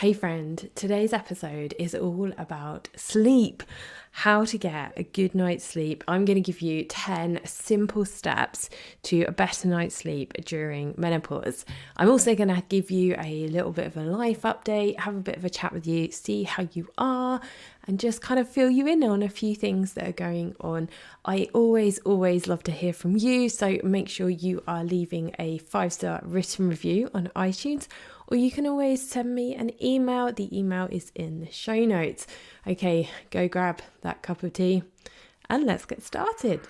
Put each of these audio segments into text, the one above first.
Hey friend, today's episode is all about sleep, how to get a good night's sleep. I'm going to give you 10 simple steps to a better night's sleep during menopause. I'm also going to give you a little bit of a life update, have a bit of a chat with you, see how you are, and just kind of fill you in on a few things that are going on. I always love to hear from you, so make sure you are leaving a 5-star written review on iTunes, or you can always send me an email. The email is in the show notes. Okay, go grab that cup of tea and let's get started.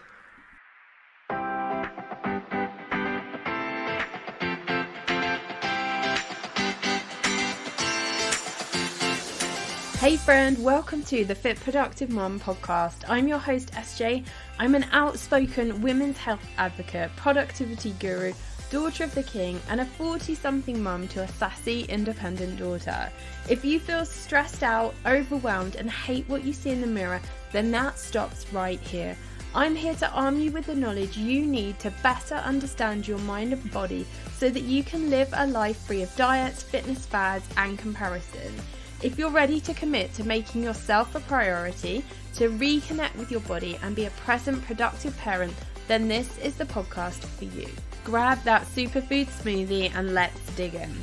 Hey friend, welcome to the Fit Productive Mum podcast. I'm your host SJ. I'm an outspoken women's health advocate, productivity guru, daughter of the king, and a 40-something mum to a sassy, independent daughter. If you feel stressed out, overwhelmed, and hate what you see in the mirror, then that stops right here. I'm here to arm you with the knowledge you need to better understand your mind and body so that you can live a life free of diets, fitness fads, and comparison. If you're ready to commit to making yourself a priority, to reconnect with your body and be a present, productive parent, then this is the podcast for you. Grab that superfood smoothie and let's dig in.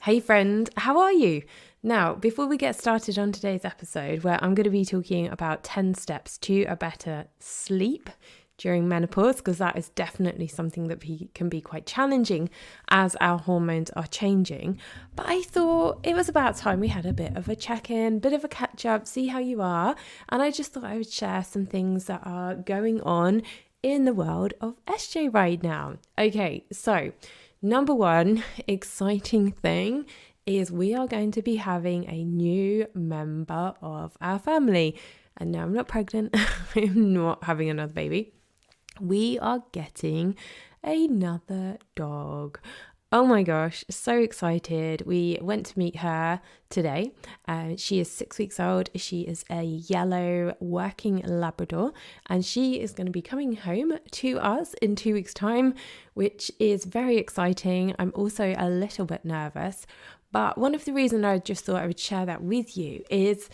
Hey friend, how are you? Now, before we get started on today's episode, where I'm going to be talking about 10 steps to a better sleep during menopause, because that is definitely something that can be quite challenging as our hormones are changing. But I thought it was about time we had a bit of a check-in, bit of a catch-up, see how you are. And I just thought I would share some things that are going on in the world of SJ right now. Okay, so number one exciting thing is we are going to be having a new member of our family. And no, I'm not pregnant. I'm not having another baby. We are getting another dog. Oh my gosh, so excited. We went to meet her today. She is 6 weeks old. She is a yellow working Labrador, and she is going to be coming home to us in 2 weeks' time, which is very exciting. I'm also a little bit nervous, but one of the reasons I just thought I would share that with you is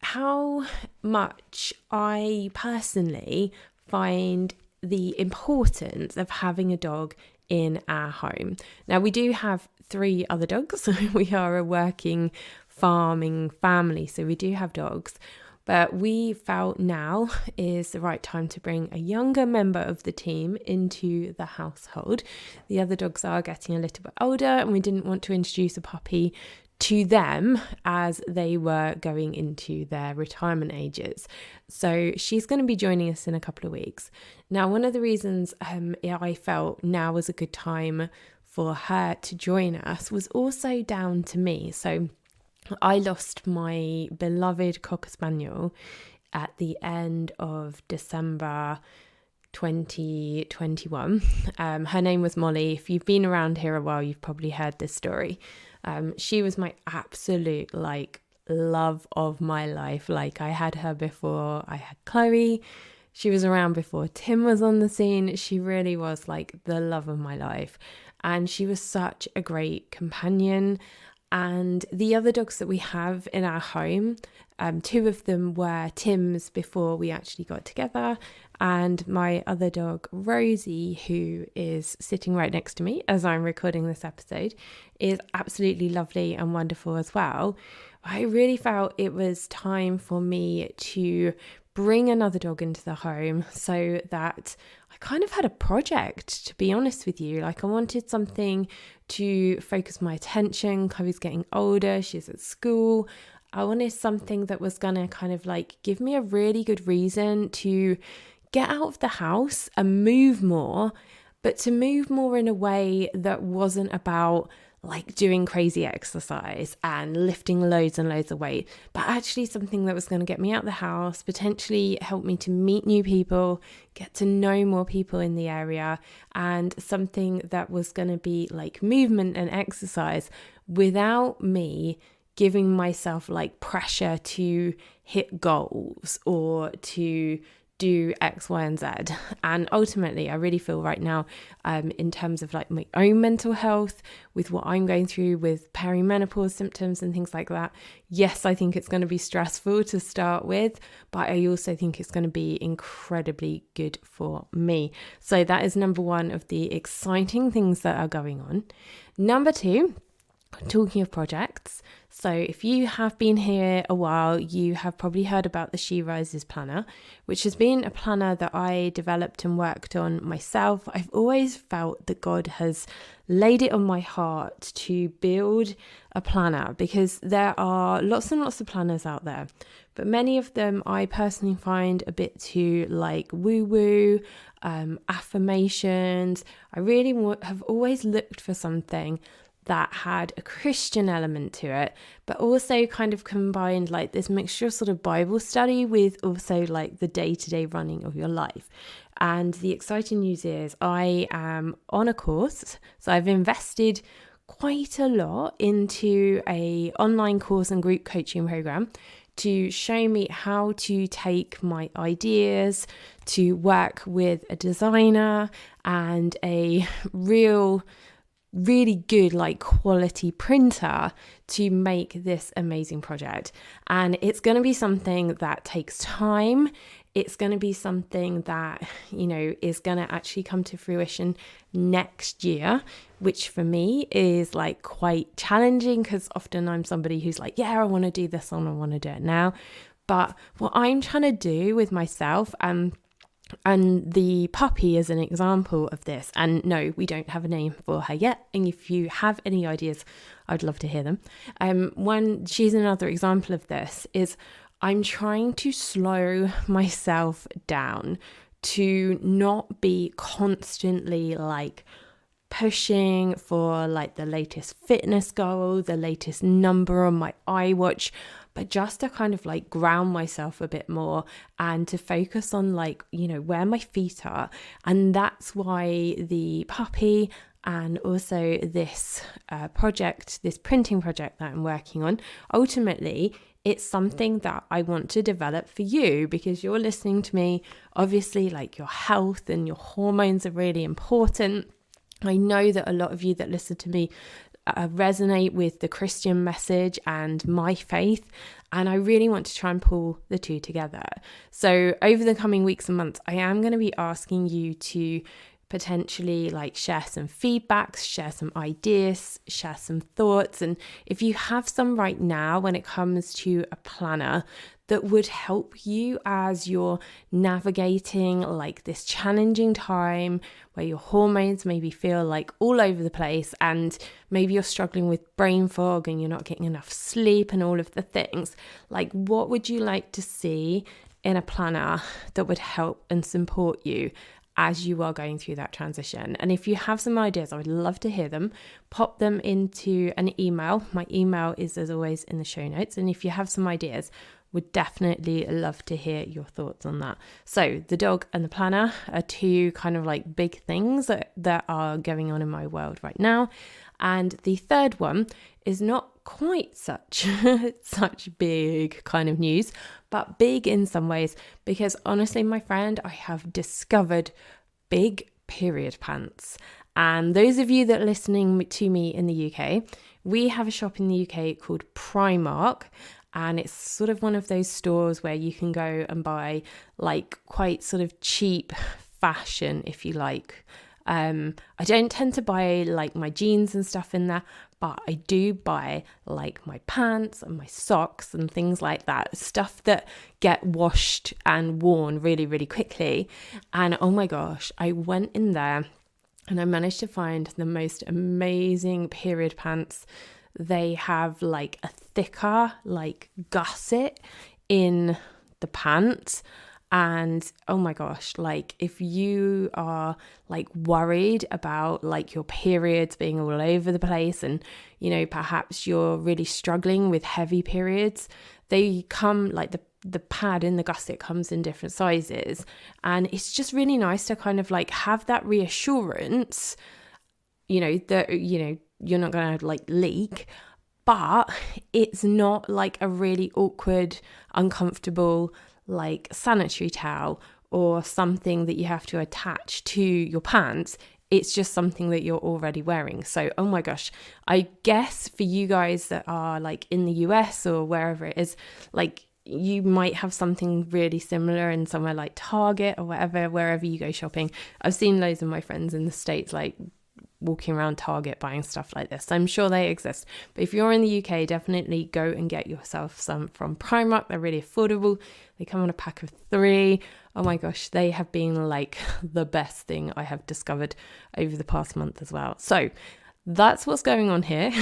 how much I personally find the importance of having a dog in our home. Now, we do have 3 other dogs. We are a working farming family, so we do have dogs. But we felt now is the right time to bring a younger member of the team into the household. The other dogs are getting a little bit older, and we didn't want to introduce a puppy to them as they were going into their retirement ages. So she's going to be joining us in a couple of weeks. Now, one of the reasons I felt now was a good time for her to join us was also down to me. So I lost my beloved Cocker Spaniel at the end of December 2021. Her name was Molly. If you've been around here a while, you've probably heard this story. She was my absolute love of my life. I had her before I had Chloe. She was around before Tim was on the scene. She really was the love of my life, and she was such a great companion. And the other dogs that we have in our home, 2 of them were Tim's before we actually got together. And my other dog, Rosie, who is sitting right next to me as I'm recording this episode, is absolutely lovely and wonderful as well. I really felt it was time for me to bring another dog into the home so that I kind of had a project, to be honest with you. I wanted something to focus my attention. Chloe's getting older, she's at school. I wanted something that was gonna kind of give me a really good reason to get out of the house and move more, but to move more in a way that wasn't about doing crazy exercise and lifting loads and loads of weight, but actually something that was going to get me out of the house, potentially help me to meet new people, get to know more people in the area, and something that was going to be movement and exercise without me giving myself pressure to hit goals or to do X, Y, and Z. And ultimately, I really feel right now, in terms of like my own mental health, with what I'm going through with perimenopause symptoms and things like that, yes, I think it's going to be stressful to start with, but I also think it's going to be incredibly good for me. So that is number one of the exciting things that are going on. Number two, talking of projects, so if you have been here a while, you have probably heard about the She Rises planner, which has been a planner that I developed and worked on myself. I've always felt that God has laid it on my heart to build a planner, because there are lots and lots of planners out there, but many of them I personally find a bit too like woo-woo, affirmations. I really have always looked for something that had a Christian element to it, but also kind of combined like this mixture of sort of Bible study with also like the day-to-day running of your life. And the exciting news is I am on a course. So I've invested quite a lot into a online course and group coaching program to show me how to take my ideas to work with a designer and a really good like quality printer to make this amazing project. And it's going to be something that takes time. It's going to be something that, you know, is going to actually come to fruition next year, which for me is like quite challenging, because often I'm somebody who's like, yeah, I want to do this and I want to do it now. But what I'm trying to do with myself, and the puppy is an example of this. And no, we don't have a name for her yet. And if you have any ideas, I'd love to hear them. She's another example of this, is I'm trying to slow myself down to not be constantly like pushing for like the latest fitness goal, the latest number on my iWatch, but just to kind of like ground myself a bit more and to focus on like, you know, where my feet are. And that's why the puppy and also this project, this printing project that I'm working on, ultimately, it's something that I want to develop for you, because you're listening to me. Obviously, like your health and your hormones are really important. I know that a lot of you that listen to me resonate with the Christian message and my faith, and I really want to try and pull the two together. So over the coming weeks and months, I am going to be asking you to potentially like share some feedbacks, share some ideas, share some thoughts. And if you have some right now when it comes to a planner that would help you as you're navigating like this challenging time where your hormones maybe feel like all over the place, and maybe you're struggling with brain fog and you're not getting enough sleep and all of the things, like what would you like to see in a planner that would help and support you as you are going through that transition? And if you have some ideas, I would love to hear them. Pop them into an email. My email is, as always, in the show notes. And if you have some ideas, would definitely love to hear your thoughts on that. So the dog and the planner are two kind of like big things that are going on in my world right now. And the third one is not quite such big kind of news, but big in some ways, because honestly, my friend, I have discovered big period pants. And those of you that are listening to me in the UK, we have a shop in the UK called Primark. And it's sort of one of those stores where you can go and buy like quite sort of cheap fashion, if you like. I don't tend to buy like my jeans and stuff in there, but I do buy like my pants and my socks and things like that, stuff that get washed and worn really, really quickly. And oh my gosh, I went in there and I managed to find the most amazing period pants. They have like a thicker like gusset in the pants. And oh my gosh, like if you are like worried about like your periods being all over the place, and you know, perhaps you're really struggling with heavy periods, they come like the pad in the gusset comes in different sizes, and it's just really nice to kind of like have that reassurance, you know, that you're not going to like leak, but it's not like a really awkward, uncomfortable like sanitary towel or something that you have to attach to your pants. It's just something that you're already wearing. So, oh my gosh, I guess for you guys that are like in the US or wherever it is, like you might have something really similar in somewhere like Target or wherever you go shopping. I've seen loads of my friends in the States like walking around Target buying stuff like this. I'm sure they exist. But if you're in the UK, definitely go and get yourself some from Primark. They're really affordable. They come on a pack of 3. Oh my gosh, they have been like the best thing I have discovered over the past month as well. So that's what's going on here.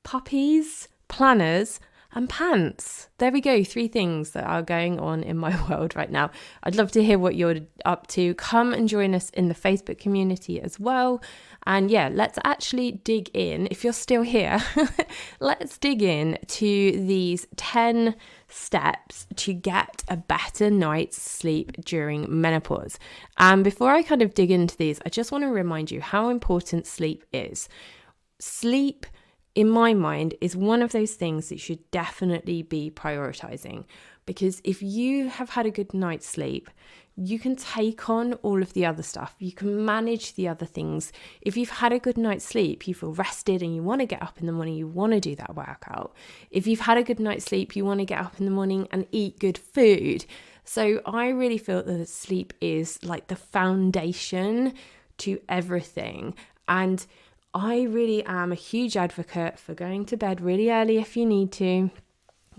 Puppies, planners, and pants. There we go. 3 things that are going on in my world right now. I'd love to hear what you're up to. Come and join us in the Facebook community as well. And yeah, let's actually dig in. If you're still here, let's dig in to these 10 steps to get a better night's sleep during menopause. And before I kind of dig into these, I just want to remind you how important sleep is. Sleep, in my mind, is one of those things that you should definitely be prioritizing, because if you have had a good night's sleep, you can take on all of the other stuff. You can manage the other things. If you've had a good night's sleep, you feel rested and you want to get up in the morning, you want to do that workout. If you've had a good night's sleep, you want to get up in the morning and eat good food. So I really feel that sleep is like the foundation to everything. And I really am a huge advocate for going to bed really early if you need to,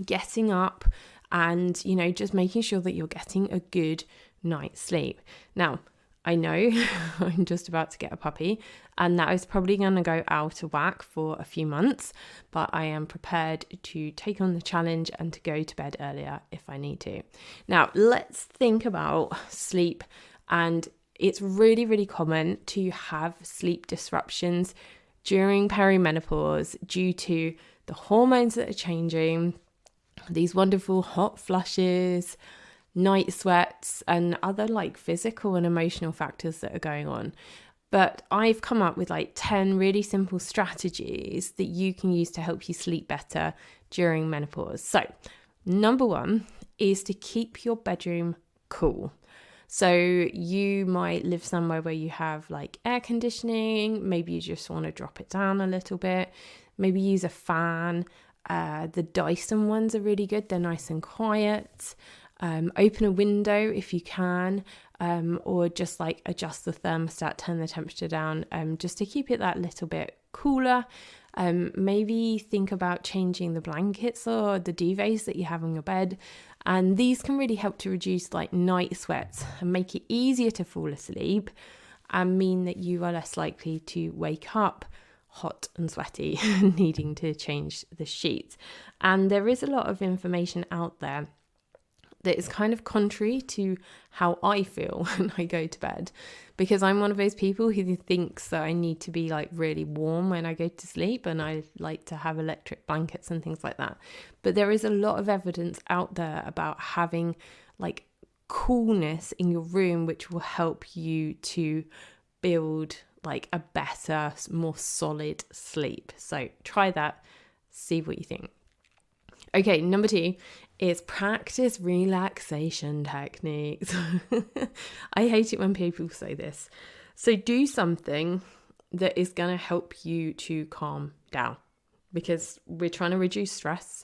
getting up and, just making sure that you're getting a good night's sleep. Now, I know I'm just about to get a puppy and that is probably going to go out of whack for a few months, but I am prepared to take on the challenge and to go to bed earlier if I need to. Now, let's think about sleep. And it's really, really common to have sleep disruptions during perimenopause due to the hormones that are changing, these wonderful hot flushes, night sweats, and other like physical and emotional factors that are going on. But I've come up with like 10 really simple strategies that you can use to help you sleep better during menopause. So, number 1 is to keep your bedroom cool. So you might live somewhere where you have like air conditioning. Maybe you just want to drop it down a little bit. Maybe use a fan. The Dyson ones are really good. They're nice and quiet. Open a window if you can, or just like adjust the thermostat, turn the temperature down, just to keep it that little bit cooler. Maybe think about changing the blankets or the duvets that you have on your bed. And these can really help to reduce like night sweats and make it easier to fall asleep and mean that you are less likely to wake up hot and sweaty needing to change the sheets. And there is a lot of information out there that is kind of contrary to how I feel when I go to bed, because I'm one of those people who thinks that I need to be like really warm when I go to sleep, and I like to have electric blankets and things like that. But there is a lot of evidence out there about having like coolness in your room, which will help you to build like a better, more solid sleep. So try that, see what you think. Okay, number 2 is practice relaxation techniques. I hate it when people say this. So do something that is going to help you to calm down, because we're trying to reduce stress.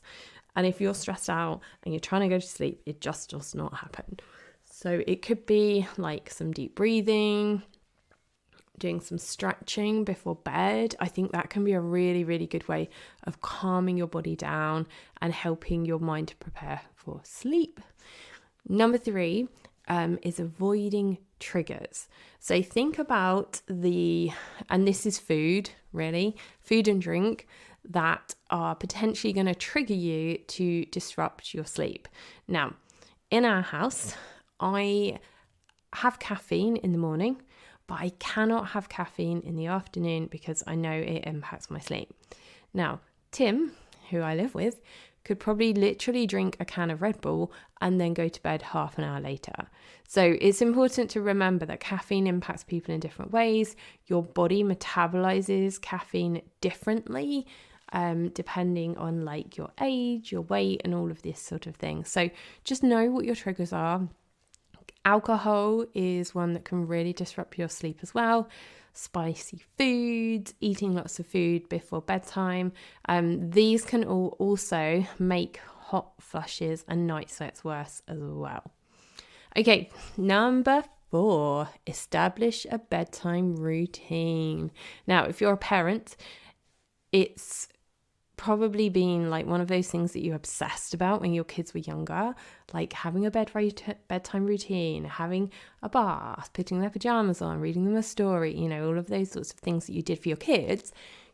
And if you're stressed out and you're trying to go to sleep, it just does not happen. So it could be like some deep breathing, doing some stretching before bed. I think that can be a really, really good way of calming your body down and helping your mind to prepare for sleep. Number 3 is avoiding triggers. So think about and this is food, really, food and drink that are potentially going to trigger you to disrupt your sleep. Now, in our house, I have caffeine in the morning, but I cannot have caffeine in the afternoon because I know it impacts my sleep. Now, Tim, who I live with, could probably literally drink a can of Red Bull and then go to bed half an hour later. So it's important to remember that caffeine impacts people in different ways. Your body metabolizes caffeine differently, depending on like your age, your weight, and all of this sort of thing. So just know what your triggers are. Alcohol is one that can really disrupt your sleep as well. Spicy foods, eating lots of food before bedtime. These can all also make hot flushes and night sweats worse as well. Okay, number 4, establish a bedtime routine. Now, if you're a parent, it's probably been like one of those things that you obsessed about when your kids were younger, like having a bedtime routine, having a bath, putting their pajamas on, reading them a story, all of those sorts of things that you did for your kids.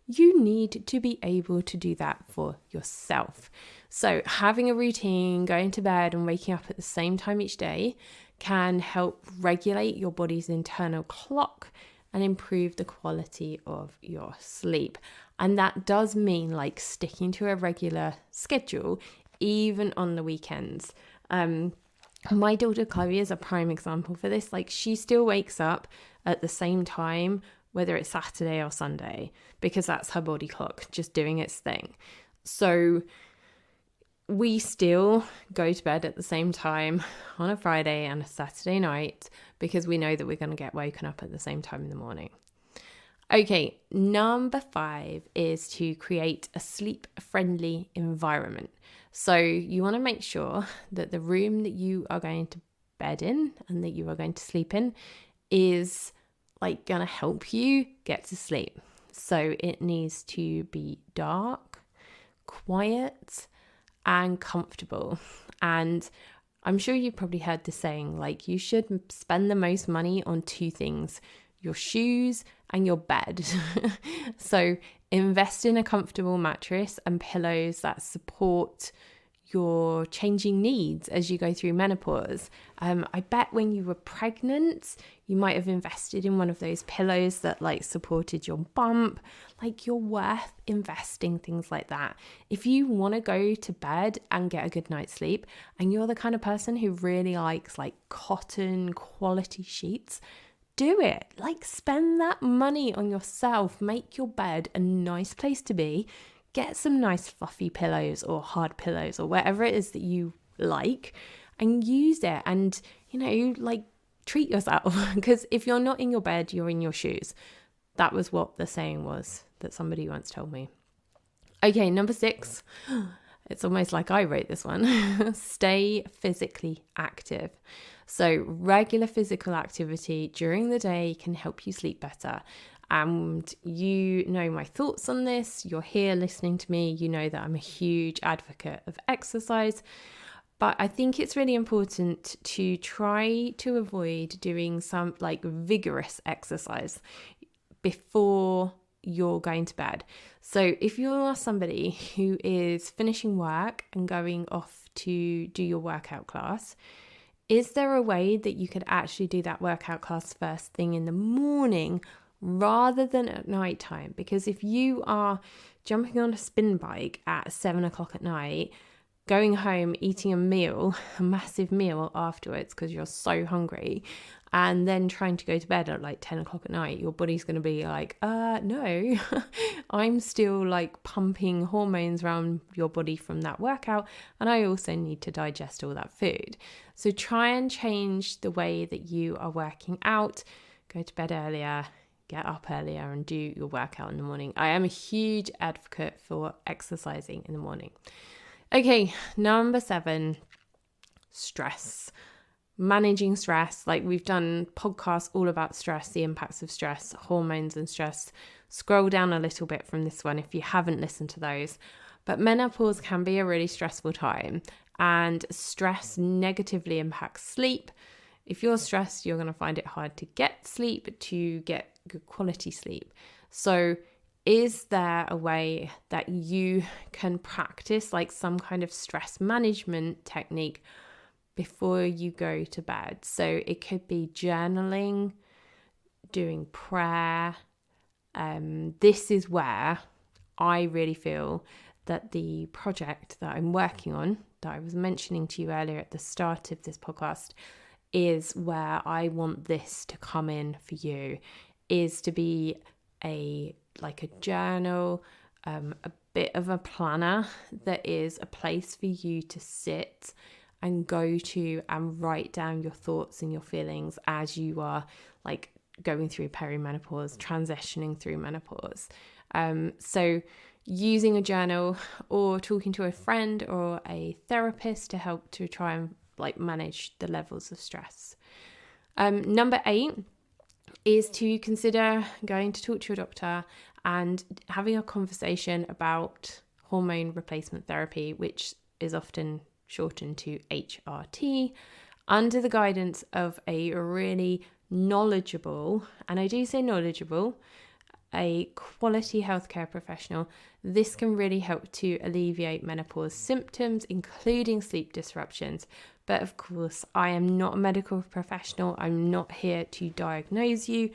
You need to be able to do that for yourself. So having a routine, going to bed and waking up at the same time each day can help regulate your body's internal clock and improve the quality of your sleep. And that does mean like sticking to a regular schedule, even on the weekends. My daughter Chloe is a prime example for this. Like, she still wakes up at the same time, whether it's Saturday or Sunday, because that's her body clock just doing its thing. So we still go to bed at the same time on a Friday and a Saturday night because we know that we're going to get woken up at the same time in the morning. Okay, number 5 is to create a sleep-friendly environment. So you want to make sure that the room that you are going to bed in and that you are going to sleep in is like going to help you get to sleep. So it needs to be dark, quiet, and comfortable. And I'm sure you've probably heard the saying, like, you should spend the most money on 2 things: your shoes and your bed. So invest in a comfortable mattress and pillows that support your changing needs as you go through menopause. I bet when you were pregnant, you might have invested in one of those pillows that like supported your bump. Like, you're worth investing things like that. If you want to go to bed and get a good night's sleep, and you're the kind of person who really likes like cotton quality sheets, do it. Like, spend that money on yourself. Make your bed a nice place to be. Get some nice fluffy pillows or hard pillows or whatever it is that you like, and use it, and like, treat yourself. Because if you're not in your bed, you're in your shoes. That was what the saying was that somebody once told me. Okay, number 6. It's almost like I wrote this one. Stay physically active. So regular physical activity during the day can help you sleep better. And you know my thoughts on this. You're here listening to me. You know that I'm a huge advocate of exercise. But I think it's really important to try to avoid doing some like vigorous exercise before you're going to bed. So if you are somebody who is finishing work and going off to do your workout class, is there a way that you could actually do that workout class first thing in the morning rather than at night time? Because if you are jumping on a spin bike at 7 o'clock at night, going home, eating a massive meal afterwards because you're so hungry, and then trying to go to bed at like 10 o'clock at night, your body's going to be like, no, I'm still like pumping hormones around your body from that workout, and I also need to digest all that food. So try and change the way that you are working out. Go to bed earlier, get up earlier, and do your workout in the morning. I am a huge advocate for exercising in the morning. Okay, number 7, stress. Managing stress. Like, we've done podcasts all about stress, the impacts of stress, hormones and stress. Scroll down a little bit from this one if you haven't listened to those. But menopause can be a really stressful time, and stress negatively impacts sleep. If you're stressed, you're going to find it hard to get sleep, to get good quality sleep. So is there a way that you can practice like some kind of stress management technique before you go to bed? So it could be journaling, doing prayer. This is where I really feel that the project that I'm working on, that I was mentioning to you earlier at the start of this podcast, is where I want this to come in for you, is to be a journal, a bit of a planner that is a place for you to sit and go to and write down your thoughts and your feelings as you are like going through perimenopause, transitioning through menopause. So using a journal or talking to a friend or a therapist to help to try and like manage the levels of stress. Number 8 is to consider going to talk to your doctor and having a conversation about hormone replacement therapy, which is often shortened to HRT, under the guidance of a really knowledgeable, and I do say knowledgeable, a quality healthcare professional. This can really help to alleviate menopause symptoms, including sleep disruptions. But of course, I am not a medical professional. I'm not here to diagnose you,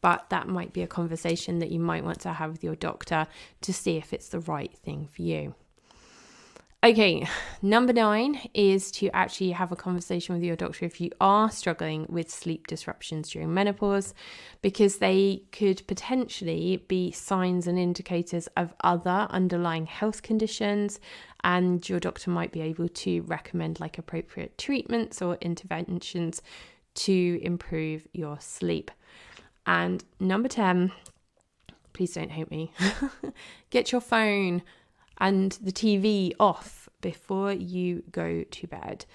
but that might be a conversation that you might want to have with your doctor to see if it's the right thing for you. Okay, number 9 is to actually have a conversation with your doctor if you are struggling with sleep disruptions during menopause, because they could potentially be signs and indicators of other underlying health conditions, and your doctor might be able to recommend like appropriate treatments or interventions to improve your sleep. And number 10, please don't hate me, get your phone and the TV off before you go to bed.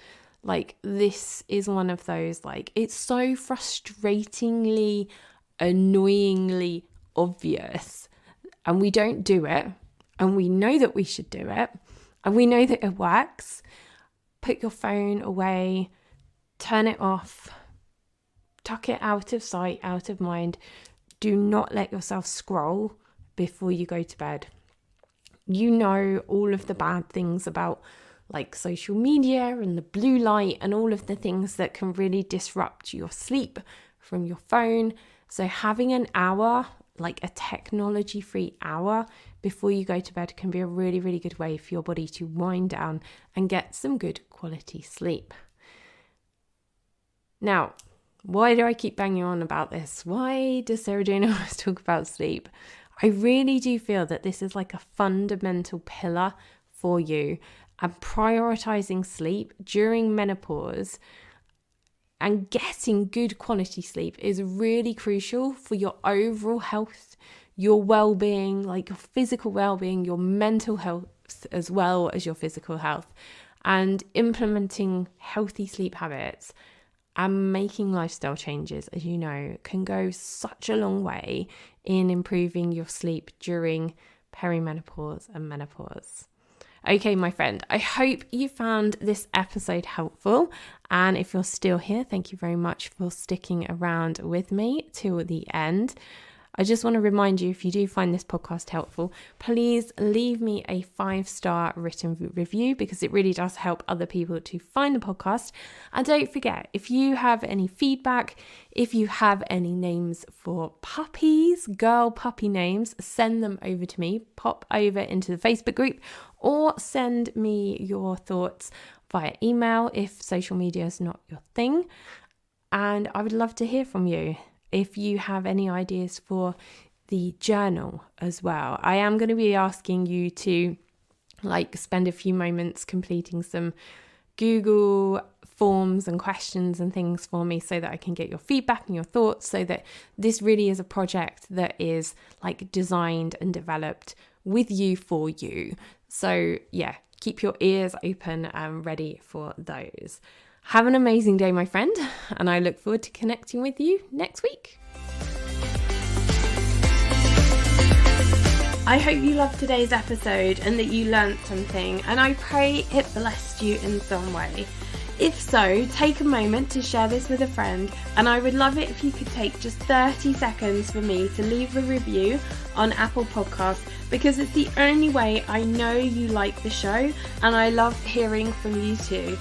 Like, this is one of those, like, it's so frustratingly, annoyingly obvious, and we don't do it, and we know that we should do it, and we know that it works. Put your phone away, turn it off, tuck it out of sight, out of mind. Do not let yourself scroll before you go to bed. You know all of the bad things about like social media and the blue light and all of the things that can really disrupt your sleep from your phone. So having an hour, like a technology-free hour before you go to bed, can be a really, really good way for your body to wind down and get some good quality sleep. Now, why do I keep banging on about this? Why does Sarah Jane always talk about sleep? I really do feel that this is like a fundamental pillar for you, and prioritizing sleep during menopause and getting good quality sleep is really crucial for your overall health, your well-being, like your physical well-being, your mental health, as well as your physical health. And implementing healthy sleep habits and making lifestyle changes, as you know, can go such a long way in improving your sleep during perimenopause and menopause. Okay, my friend, I hope you found this episode helpful. And if you're still here, thank you very much for sticking around with me till the end. I just want to remind you, if you do find this podcast helpful, please leave me a 5-star written review, because it really does help other people to find the podcast. And don't forget, if you have any feedback, if you have any names for puppies, girl puppy names, send them over to me. Pop over into the Facebook group or send me your thoughts via email if social media is not your thing. And I would love to hear from you. If you have any ideas for the journal as well, I am going to be asking you to spend a few moments completing some Google forms and questions and things for me, so that I can get your feedback and your thoughts, so that this really is a project that is designed and developed with you for you. So yeah, keep your ears open and ready for those. Have an amazing day, my friend, and I look forward to connecting with you next week. I hope you loved today's episode and that you learned something, and I pray it blessed you in some way. If so, take a moment to share this with a friend, and I would love it if you could take just 30 seconds for me to leave a review on Apple Podcasts, because it's the only way I know you like the show, and I love hearing from you too.